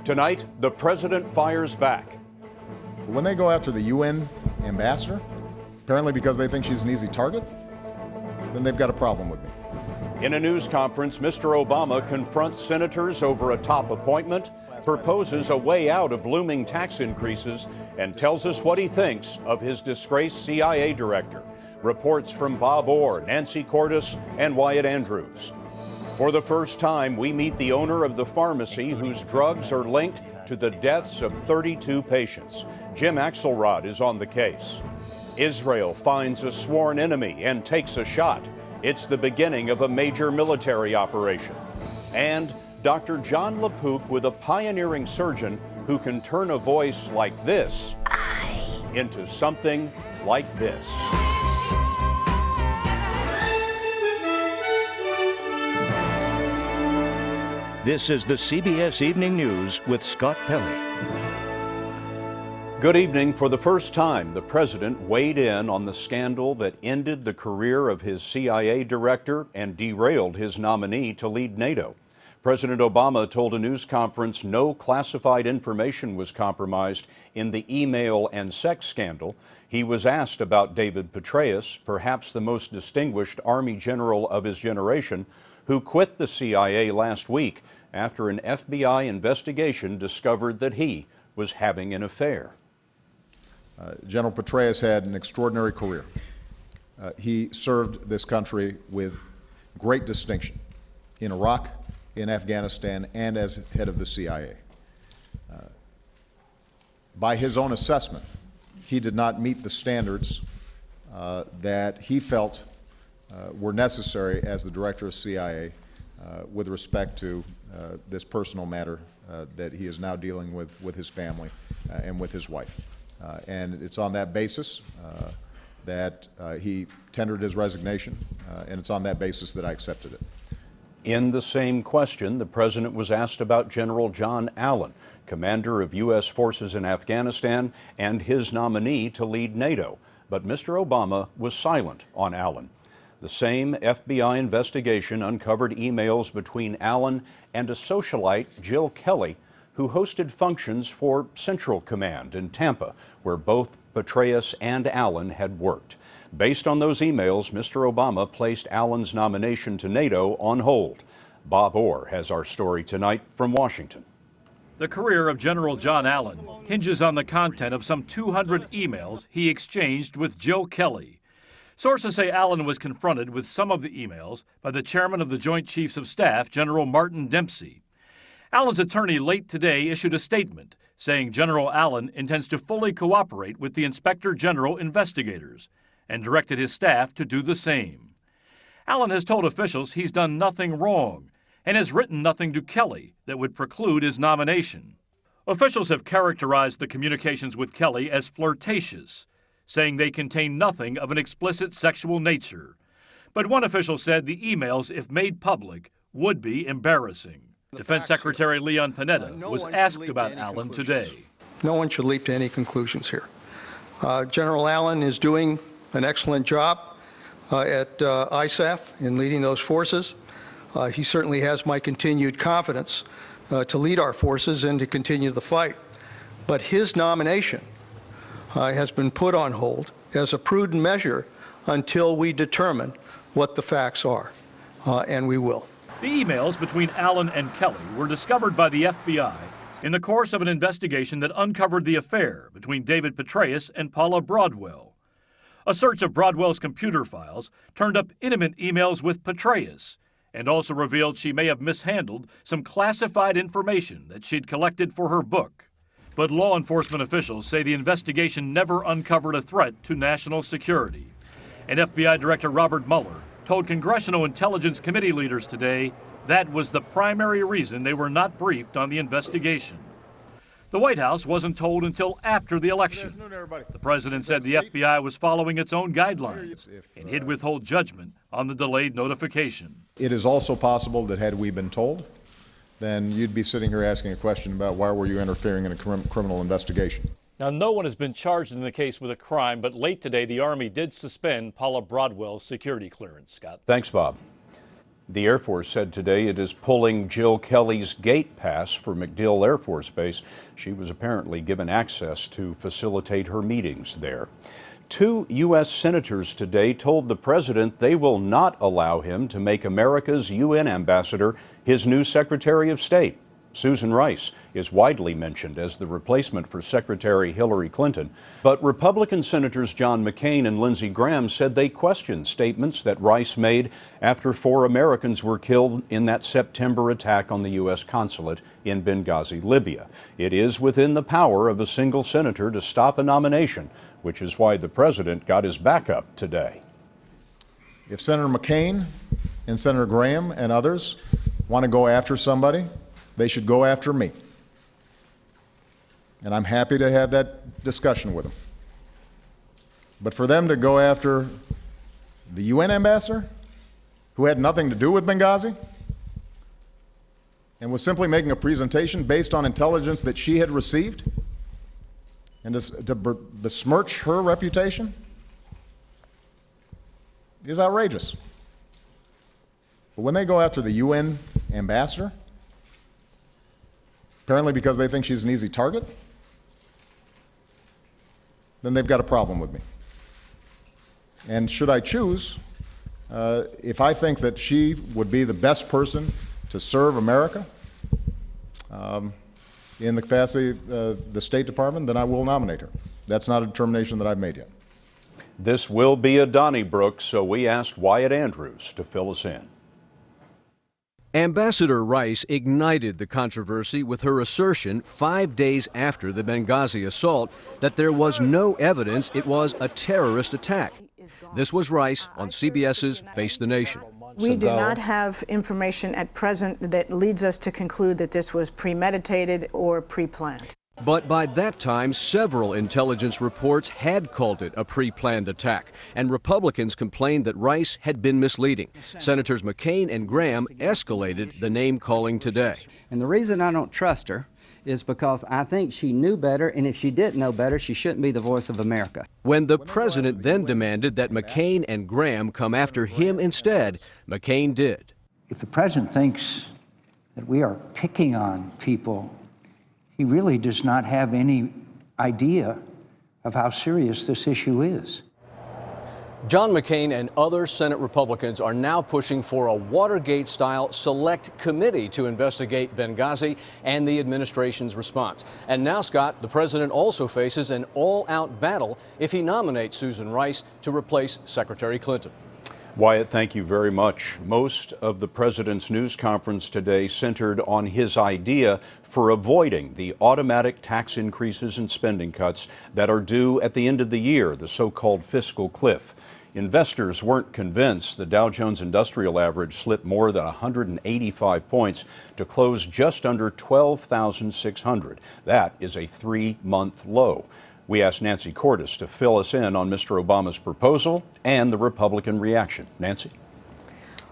Tonight, the president fires back. When they go after the UN ambassador, apparently because they think she's an easy target, then they've got a problem with me. In a news conference, Mr. Obama confronts senators over a top appointment, proposes a way out of looming tax increases, and tells us what he thinks of his disgraced CIA director. Reports from Bob Orr, Nancy Cordes, and Wyatt Andrews. For the first time, we meet the owner of the pharmacy whose drugs are linked to the deaths of 32 patients. Jim Axelrod is on the case. Israel finds a sworn enemy and takes a shot. It's the beginning of a major military operation. And Dr. John LaPook with a pioneering surgeon who can turn a voice like this into something like this. This is the CBS Evening News with Scott Pelley. Good evening. For the first time, the president weighed in on the scandal that ended the career of his CIA director and derailed his nominee to lead NATO. President Obama told a news conference no classified information was compromised in the email and sex scandal. He was asked about David Petraeus, perhaps the most distinguished Army general of his generation, who quit the CIA last week after an FBI investigation discovered that he was having an affair. General Petraeus had an extraordinary career. He served this country with great distinction in Iraq, in Afghanistan, and as head of the CIA. By his own assessment, he did not meet the standards that he felt were necessary as the director of CIA with respect to this personal matter that he is now dealing with his family and with his wife. And it's on that basis that he tendered his resignation, and it's on that basis that I accepted it. In the same question, the president was asked about General John Allen, commander of U.S. forces in Afghanistan and his nominee to lead NATO. But Mr. Obama was silent on Allen. The same FBI investigation uncovered emails between Allen and a socialite, Jill Kelly, who hosted functions for Central Command in Tampa, where both Petraeus and Allen had worked. Based on those emails, Mr. Obama placed Allen's nomination to NATO on hold. Bob Orr has our story tonight from Washington. The career of General John Allen hinges on the content of some 200 emails he exchanged with Jill Kelly. Sources say Allen was confronted with some of the emails by the chairman of the Joint Chiefs of Staff, General Martin Dempsey. Allen's attorney late today issued a statement saying General Allen intends to fully cooperate with the Inspector General investigators and directed his staff to do the same. Allen has told officials he's done nothing wrong and has written nothing to Kelly that would preclude his nomination. Officials have characterized the communications with Kelly as flirtatious, saying they contain nothing of an explicit sexual nature. But one official said the emails, if made public, would be embarrassing. Defense Secretary Leon Panetta was asked about Allen today. No one should leap to any conclusions here. General Allen is doing an excellent job at ISAF in leading those forces. He certainly has my continued confidence to lead our forces and to continue the fight. But his nomination has been put on hold as a prudent measure until we determine what the facts are, and we will. The emails between Allen and Kelly were discovered by the FBI in the course of an investigation that uncovered the affair between David Petraeus and Paula Broadwell. A search of Broadwell's computer files turned up intimate emails with Petraeus and also revealed she may have mishandled some classified information that she'd collected for her book. But law enforcement officials say the investigation never uncovered a threat to national security. And FBI Director Robert Mueller told Congressional Intelligence Committee leaders today that was the primary reason they were not briefed on the investigation. The White House wasn't told until after the election. The president said the FBI was following its own guidelines and he'd withhold judgment on the delayed notification. It is also possible that had we been told, then you'd be sitting here asking a question about why were you interfering in a criminal investigation. Now, no one has been charged in the case with a crime, but late today the Army did suspend Paula Broadwell's security clearance. Scott. Thanks, Bob. The Air Force said today it is pulling Jill Kelly's gate pass for MacDill Air Force Base. She was apparently given access to facilitate her meetings there. 2 U.S. senators today told the president they will not allow him to make America's UN ambassador his new Secretary of State. Susan Rice is widely mentioned as the replacement for Secretary Hillary Clinton. But Republican Senators John McCain and Lindsey Graham said they questioned statements that Rice made after 4 Americans were killed in that September attack on the U.S. consulate in Benghazi, Libya. It is within the power of a single senator to stop a nomination, which is why the president got his backup today. If Senator McCain and Senator Graham and others want to go after somebody, they should go after me. And I'm happy to have that discussion with them. But for them to go after the UN ambassador, who had nothing to do with Benghazi, and was simply making a presentation based on intelligence that she had received, and to besmirch her reputation, is outrageous. But when they go after the UN ambassador, apparently because they think she's an easy target, then they've got a problem with me. And should I choose, if I think that she would be the best person to serve America in the capacity of the State Department, then I will nominate her. That's not a determination that I've made yet. This will be a Donnybrook, so we asked Wyatt Andrews to fill us in. Ambassador Rice ignited the controversy with her assertion 5 days after the Benghazi assault that there was no evidence it was a terrorist attack. This was Rice on CBS's Face the Nation. We do not have information at present that leads us to conclude that this was premeditated or pre-planned. But by that time, several intelligence reports had called it a pre-planned attack, and Republicans complained that Rice had been misleading. Senators McCain and Graham escalated the name-calling today. And the reason I don't trust her is because I think she knew better, and if she didn't know better, she shouldn't be the voice of America. When the president then demanded that McCain and Graham come after him instead, McCain did. If the president thinks that we are picking on people, he really does not have any idea of how serious this issue is. John McCain and other Senate Republicans are now pushing for a Watergate-style select committee to investigate Benghazi and the administration's response. And now, Scott, the president also faces an all-out battle if he nominates Susan Rice to replace Secretary Clinton. Wyatt, thank you very much. Most of the president's news conference today centered on his idea for avoiding the automatic tax increases and spending cuts that are due at the end of the year, the so-called fiscal cliff. Investors weren't convinced. The Dow Jones Industrial Average slipped more than 185 points to close just under 12,600. That is a 3-month low. We asked Nancy Cordes to fill us in on Mr. Obama's proposal and the Republican reaction. Nancy?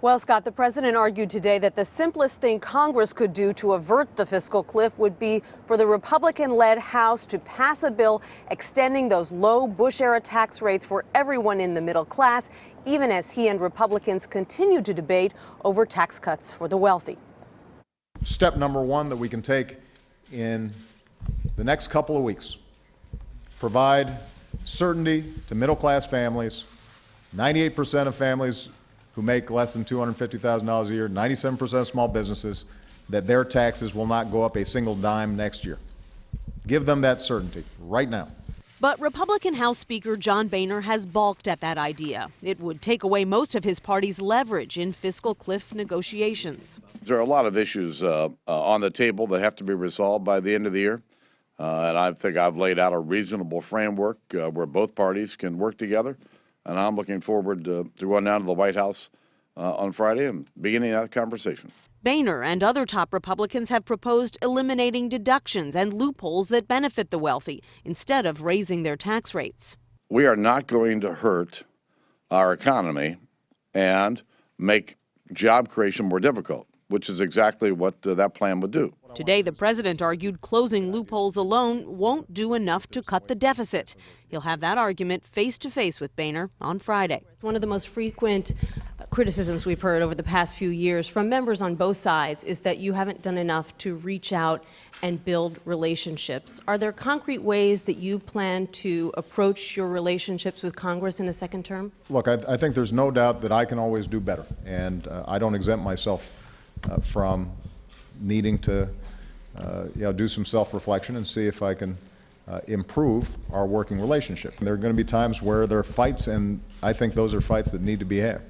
Well, Scott, the president argued today that the simplest thing Congress could do to avert the fiscal cliff would be for the Republican-led House to pass a bill extending those low Bush-era tax rates for everyone in the middle class, even as he and Republicans continue to debate over tax cuts for the wealthy. Step number one that we can take in the next couple of weeks: provide certainty to middle-class families. 98% of families who make less than $250,000 a year, 97% of small businesses, that their taxes will not go up a single dime next year. Give them that certainty right now. But Republican House Speaker John Boehner has balked at that idea. It would take away most of his party's leverage in fiscal cliff negotiations. There are a lot of issues on the table that have to be resolved by the end of the year. And I think I've laid out a reasonable framework where both parties can work together. And I'm looking forward to going down to the White House on Friday and beginning that conversation. Boehner and other top Republicans have proposed eliminating deductions and loopholes that benefit the wealthy instead of raising their tax rates. We are not going to hurt our economy and make job creation more difficult, which is exactly what that plan would do. Today, the president argued closing loopholes alone won't do enough to cut the deficit. He'll have that argument face-to-face with Boehner on Friday. One of the most frequent criticisms we've heard over the past few years from members on both sides is that you haven't done enough to reach out and build relationships. Are there concrete ways that you plan to approach your relationships with Congress in a second term? Look, I think there's no doubt that I can always do better, and I don't exempt myself from needing to do some self-reflection and see if I can improve our working relationship. There are going to be times where there are fights, and I think those are fights that need to be had.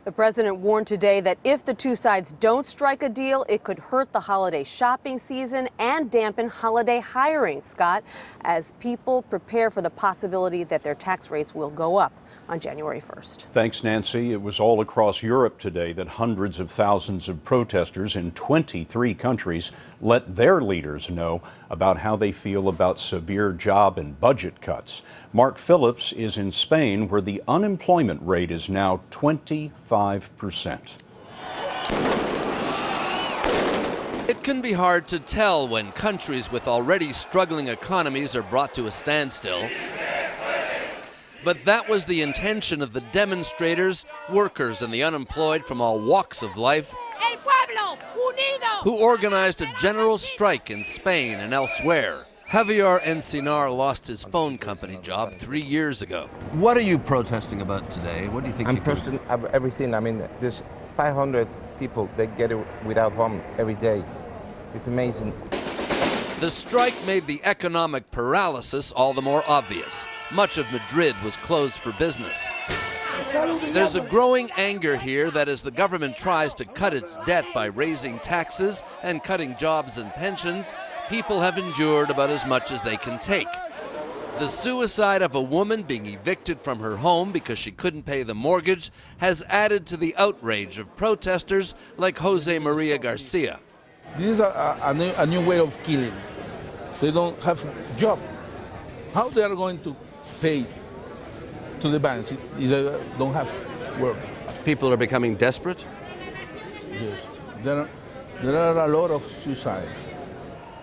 The president warned today that if the two sides don't strike a deal, it could hurt the holiday shopping season and dampen holiday hiring, Scott, as people prepare for the possibility that their tax rates will go up on January 1st. Thanks, Nancy. It was all across Europe today that hundreds of thousands of protesters in 23 countries let their leaders know about how they feel about severe job and budget cuts. Mark Phillips is in Spain, where the unemployment rate is now 25%. It can be hard to tell when countries with already struggling economies are brought to a standstill. But that was the intention of the demonstrators, workers, and the unemployed from all walks of life who organized a general strike in Spain and elsewhere. Javier Encinar lost his phone company job 3 years ago. What are you protesting about today? What do you think? I'm protesting everything. I mean, there's 500 people that get without home every day. It's amazing. The strike made the economic paralysis all the more obvious. Much of Madrid was closed for business. There's a growing anger here that as the government tries to cut its debt by raising taxes and cutting jobs and pensions, people have endured about as much as they can take. The suicide of a woman being evicted from her home because she couldn't pay the mortgage has added to the outrage of protesters like Jose Maria Garcia. This is a new way of killing. They don't have a job. How they are going to pay to the banks if they don't have work? People are becoming desperate? Yes. There are a lot of suicides.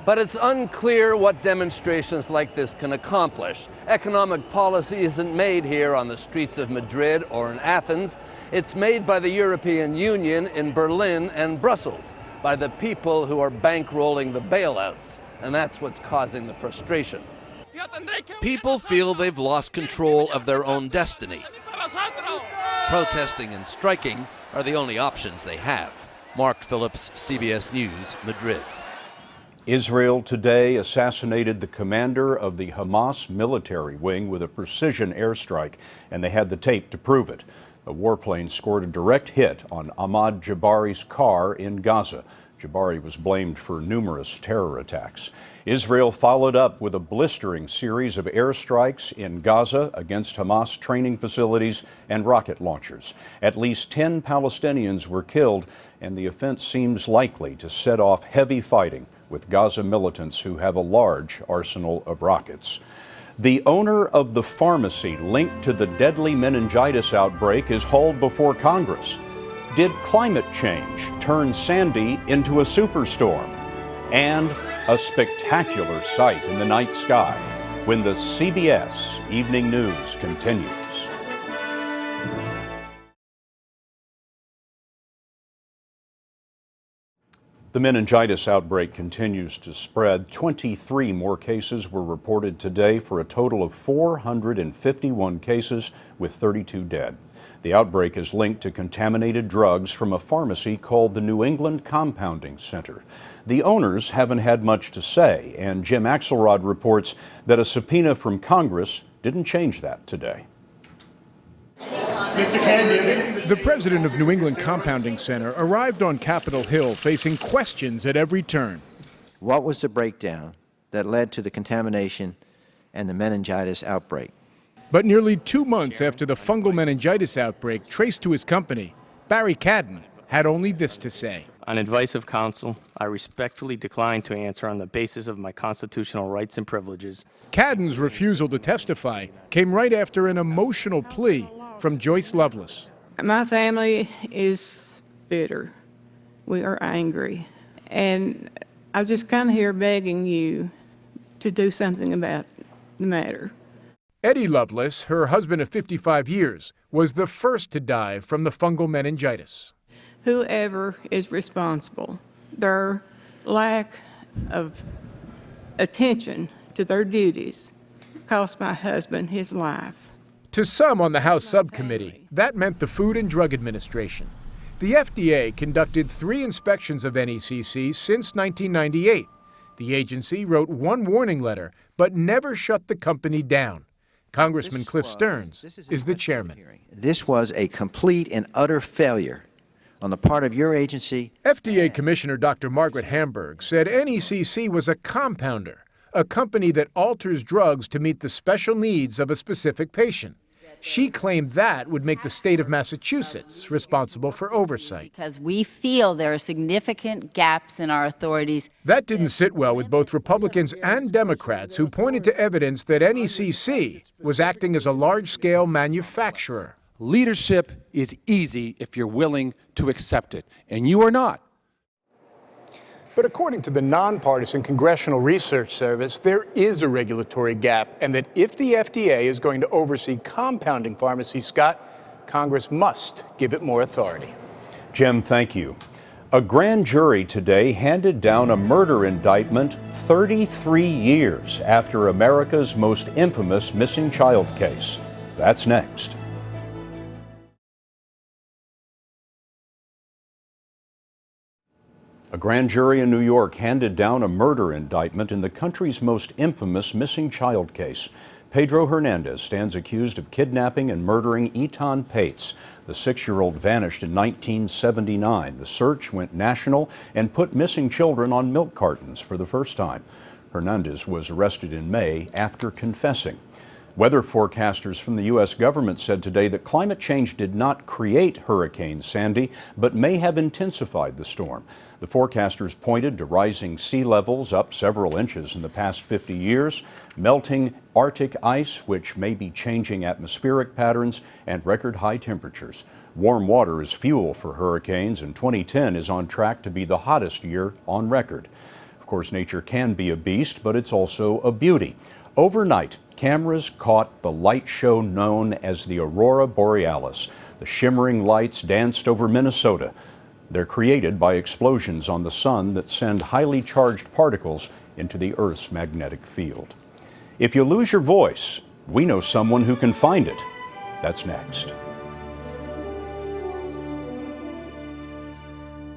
But it's unclear what demonstrations like this can accomplish. Economic policy isn't made here on the streets of Madrid or in Athens. It's made by the European Union in Berlin and Brussels, by the people who are bankrolling the bailouts. And that's what's causing the frustration. People feel they've lost control of their own destiny. Protesting and striking are the only options they have. Mark Phillips, CBS News, Madrid. Israel today assassinated the commander of the Hamas military wing with a precision airstrike, and they had the tape to prove it. A warplane scored a direct hit on Ahmad Jabari's car in Gaza. Jabari was blamed for numerous terror attacks. Israel followed up with a blistering series of airstrikes in Gaza against Hamas training facilities and rocket launchers. At least 10 Palestinians were killed, and the offense seems likely to set off heavy fighting with Gaza militants who have a large arsenal of rockets. The owner of the pharmacy linked to the deadly meningitis outbreak is hauled before Congress. Did climate change turn Sandy into a superstorm? And a spectacular sight in the night sky when the CBS Evening News continues. The meningitis outbreak continues to spread. 23 more cases were reported today for a total of 451 cases with 32 dead. The outbreak is linked to contaminated drugs from a pharmacy called the New England Compounding Center. The owners haven't had much to say, and Jim Axelrod reports that a subpoena from Congress didn't change that today. The president of New England Compounding Center arrived on Capitol Hill facing questions at every turn. What was the breakdown that led to the contamination and the meningitis outbreak? But nearly 2 months after the fungal meningitis outbreak traced to his company, Barry Cadden had only this to say. On advice of counsel, I respectfully decline to answer on the basis of my constitutional rights and privileges. Cadden's refusal to testify came right after an emotional plea from Joyce Lovelace. My family is bitter. We are angry. And I'm just kind of here begging you to do something about the matter. Eddie Lovelace, her husband of 55 years, was the first to die from the fungal meningitis. Whoever is responsible, their lack of attention to their duties cost my husband his life. To some on the House subcommittee, that meant the Food and Drug Administration. The FDA conducted 3 inspections of NECC since 1998. The agency wrote 1 warning letter, but never shut the company down. Congressman Cliff Stearns is the chairman. This was a complete and utter failure on the part of your agency. FDA Commissioner Dr. Margaret Hamburg said NECC was a compounder, a company that alters drugs to meet the special needs of a specific patient. She claimed that would make the state of Massachusetts responsible for oversight. Because we feel there are significant gaps in our authorities. That didn't sit well with both Republicans and Democrats, who pointed to evidence that NECC was acting as a large-scale manufacturer. Leadership is easy if you're willing to accept it, and you are not. But according to the nonpartisan Congressional Research Service, there is a regulatory gap, and that if the FDA is going to oversee compounding pharmacies, Scott, Congress must give it more authority. Jim, thank you. A grand jury today handed down a murder indictment 33 years after America's most infamous missing child case. That's next. A grand jury in New York handed down a murder indictment in the country's most infamous missing child case. Pedro Hernandez stands accused of kidnapping and murdering Etan Pates. The 6-year-old vanished in 1979. The search went national and put missing children on milk cartons for the first time. Hernandez was arrested in May after confessing. Weather forecasters from the U.S. government said today that climate change did not create Hurricane Sandy, but may have intensified the storm. The forecasters pointed to rising sea levels up several inches in the past 50 years, melting Arctic ice, which may be changing atmospheric patterns, and record high temperatures. Warm water is fuel for hurricanes, and 2010 is on track to be the hottest year on record. Of course, nature can be a beast, but it's also a beauty. Overnight, cameras caught the light show known as the Aurora Borealis. The shimmering lights danced over Minnesota. They're created by explosions on the sun that send highly charged particles into the Earth's magnetic field. If you lose your voice, we know someone who can find it. That's next.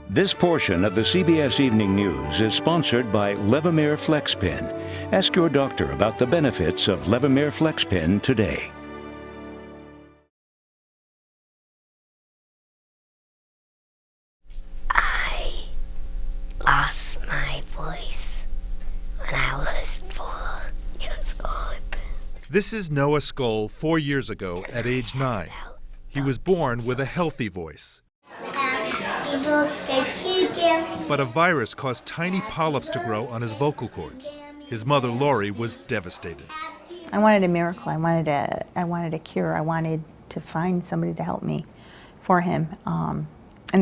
This portion of the CBS Evening News is sponsored by Levemir FlexPen. Ask your doctor about the benefits of Levemir FlexPen today. I lost my voice when I was 4 years old. This is Noah Skoll 4 years ago at age 9. He was born with a healthy voice. But a virus caused tiny polyps to grow on his vocal cords. His mother, Lori, was devastated. I wanted a miracle. I wanted a cure. I wanted to find somebody to help me for him. And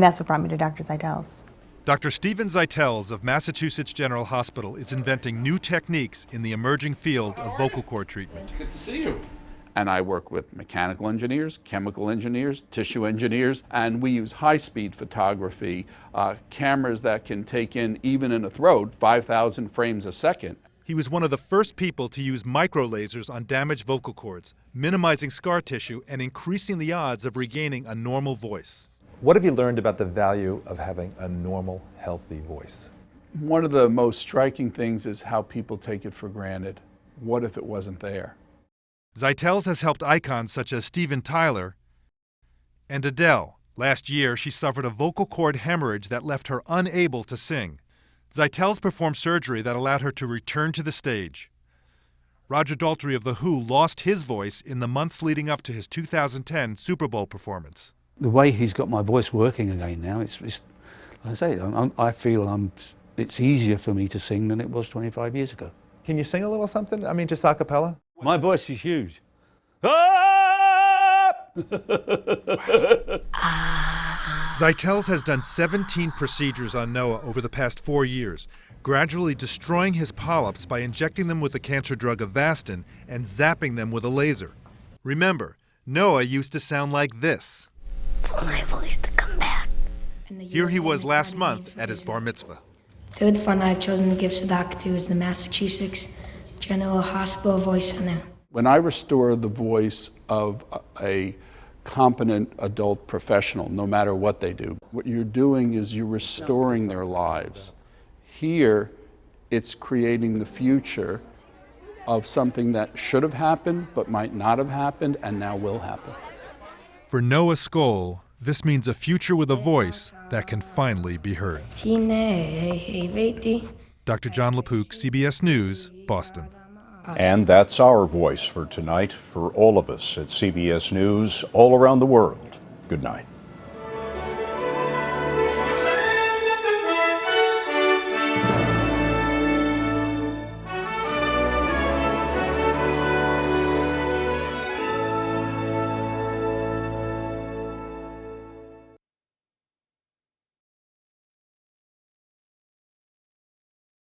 that's what brought me to Dr. Zeitels. Dr. Stephen Zeitels of Massachusetts General Hospital is inventing new techniques in the emerging field of vocal cord treatment. Good to see you. And I work with mechanical engineers, chemical engineers, tissue engineers, and we use high-speed photography, cameras that can take in, even in a throat, 5,000 frames a second. He was one of the first people to use microlasers on damaged vocal cords, minimizing scar tissue and increasing the odds of regaining a normal voice. What have you learned about the value of having a normal, healthy voice? One of the most striking things is how people take it for granted. What if it wasn't there? Zeitels has helped icons such as Steven Tyler and Adele. Last year, she suffered a vocal cord hemorrhage that left her unable to sing. Zeitels performed surgery that allowed her to return to the stage. Roger Daltrey of The Who lost his voice in the months leading up to his 2010 Super Bowl performance. The way he's got my voice working again now, it's like I say, I feel it's easier for me to sing than it was 25 years ago. Can you sing a little something? I mean, just a cappella? My voice is huge. Zeitels has done 17 procedures on Noah over the past 4 years. gradually destroying his polyps by injecting them with the cancer drug Avastin and zapping them with a laser. Remember, Noah used to sound like this. For my voice to come back. Here he was last month at his bar mitzvah. Third fund I've chosen to give tzedakah to is the Massachusetts General Hospital Voice Center. When I restore the voice of a competent adult professional, no matter what they do, what you're doing is you're restoring their lives. Here, it's creating the future of something that should have happened, but might not have happened, and now will happen. For Noah Skoll, this means a future with a voice that can finally be heard. Dr. John LaPook, CBS News, Boston. And that's our voice for tonight. For all of us at CBS News all around the world, good night.